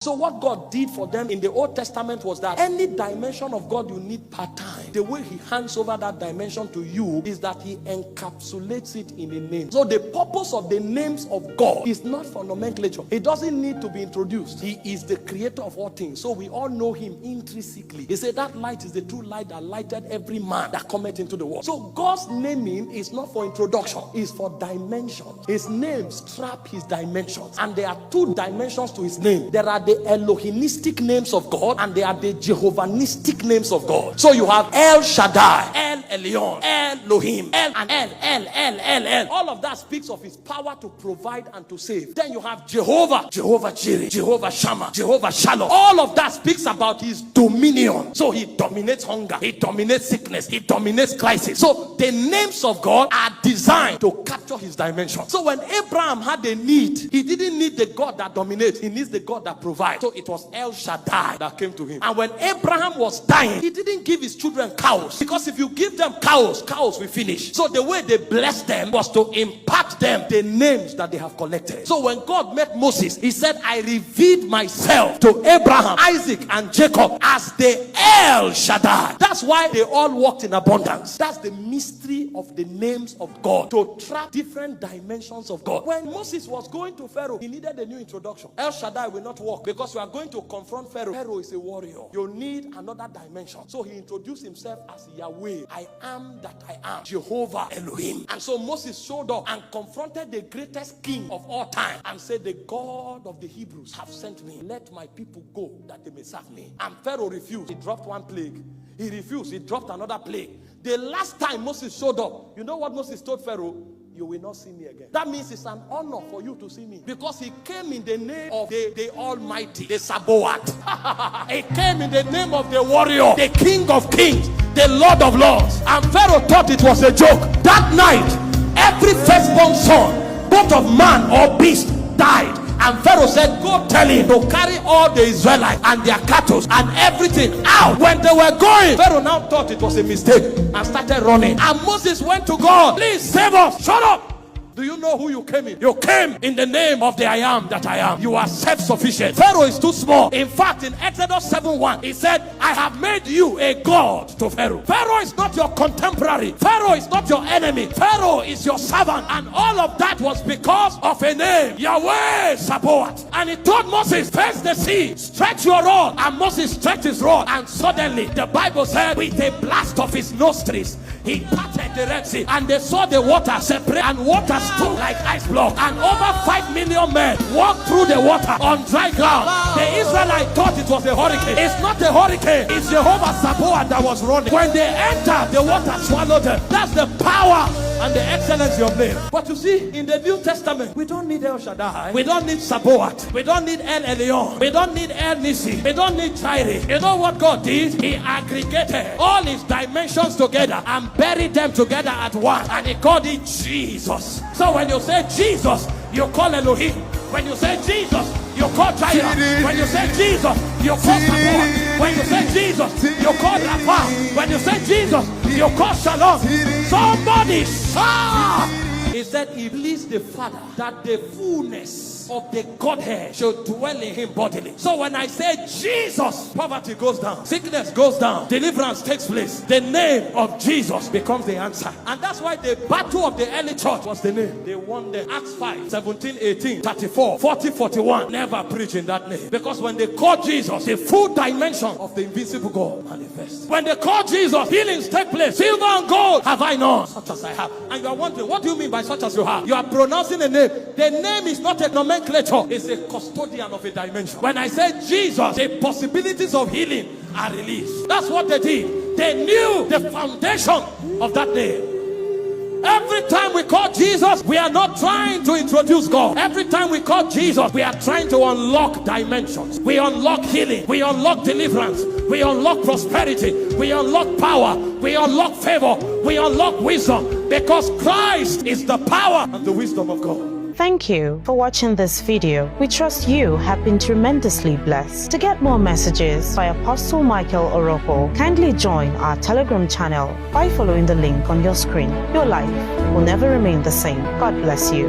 So what God did for them in the Old Testament was that any dimension of God you need part-time, the way he hands over that dimension to you is that he encapsulates it in a name. So the purpose of the names of God is not for nomenclature. It doesn't need to be introduced. He is the creator of all things. So we all know him intrinsically. He said that light is the true light that lighted every man that cometh into the world. So God's naming is not for introduction. It's for dimensions. His names trap his dimensions. And there are two dimensions to his name. There are the Elohimistic names of God and there are the Jehovah Nissi names of God. So you have El Shaddai, El Elyon, Elohim, El and El. All of that speaks of his power to provide and to save. Then you have Jehovah Jireh, Jehovah Shammah, Jehovah Shalom. All of that speaks about his dominion. So he dominates hunger, he dominates sickness, he dominates crisis. So the names of God are designed to capture his dimension. So when Abraham had a need, he didn't need the God that dominates, he needs the God that provides. So it was El Shaddai that came to him. And when Abraham was dying, he didn't give his children cows, because if you give them cows will finish. So the way they blessed them was to impart them the names that they have collected. So when God met Moses, he said, I revealed myself to Abraham, Isaac, and Jacob as the El Shaddai. That's why they all walked in abundance. That's the mystery of the names of God, to track different dimensions of God. When Moses was going to Pharaoh, he needed a new introduction. El Shaddai will not work because you are going to confront Pharaoh. Pharaoh is a warrior. You need another dimension. So he introduced himself as Yahweh. I am that I am, Jehovah Elohim. And so Moses showed up and confronted the greatest king of all time and said, the God of the Hebrews have sent me. Let my people go that they may serve me. And Pharaoh refused. He dropped one plague. He refused. He dropped another plague. The last time Moses showed up, you know what Moses told Pharaoh? You will not see me again. That means it's an honor for you to see me, because he came in the name of the Almighty, the Sabaoth. He came in the name of the warrior, the King of Kings, the Lord of Lords. And Pharaoh thought it was a joke. That night, every firstborn son, both of man or beast, died. And Pharaoh said, go tell him to carry all the Israelites and their cattle and everything out. When they were going, Pharaoh now thought it was a mistake and started running. And Moses went to God, please save us. Shut up. Do you know who you came in? You came in the name of the I am that I am. You are self-sufficient. Pharaoh is too small. In fact, in Exodus 7:1, he said, I have made you a god to Pharaoh. Pharaoh is not your contemporary. Pharaoh is not your enemy. Pharaoh is your servant. And all of that was because of a name, Yahweh Sabaoth. And he told Moses, face the sea, stretch your rod. And Moses stretched his rod. And suddenly, the Bible said, with a blast of his nostrils, he parted the Red Sea, and they saw the water separate, and water stood like ice block, and over 5 million men walked through the water on dry ground. The Israelites thought it was a hurricane. It's not a hurricane, it's Jehovah Sabaoth that was running. When they entered, the water swallowed them. That's the power and the excellency of name. But you see, in the New Testament, we don't need El Shaddai, we don't need Sabaoth, we don't need El Elyon, we don't need El Nissi, we don't need Jireh. You know what God did? He aggregated all his dimensions together and buried them together at once, and he called it Jesus. So when you say Jesus, you call Elohim. When you say Jesus, you call Jireh. When you say Jesus, you call Sabaoth. When you say Jesus, you call Rapha. When you say Jesus, you call Shalom. Somebody shout! He said he pleased the Father that the fullness of the Godhead should dwell in him bodily. So when I say Jesus, poverty goes down, sickness goes down, deliverance takes place. The name of Jesus becomes the answer. And that's why the battle of the early church was the name. They won the Acts 5, 17, 18, 34, 40, 41. Never preach in that name. Because when they called Jesus, the full dimension of the invisible God manifests. When they called Jesus, healings take place. Silver and gold have I none, such as I have. And you are wondering, what do you mean by such as you have? You are pronouncing a name. The name is not a nomenclature. Is a custodian of a dimension. When I say Jesus, the possibilities of healing are released. That's what they did. They knew the foundation of that name. Every time we call Jesus, we are not trying to introduce God. Every time we call Jesus, we are trying to unlock dimensions. We unlock healing. We unlock deliverance. We unlock prosperity. We unlock power. We unlock favor. We unlock wisdom. Because Christ is the power and the wisdom of God. Thank you for watching this video. We trust you have been tremendously blessed. To get more messages by Apostle Michael Orokpo, kindly join our Telegram channel by following the link on your screen. Your life will never remain the same. God bless you.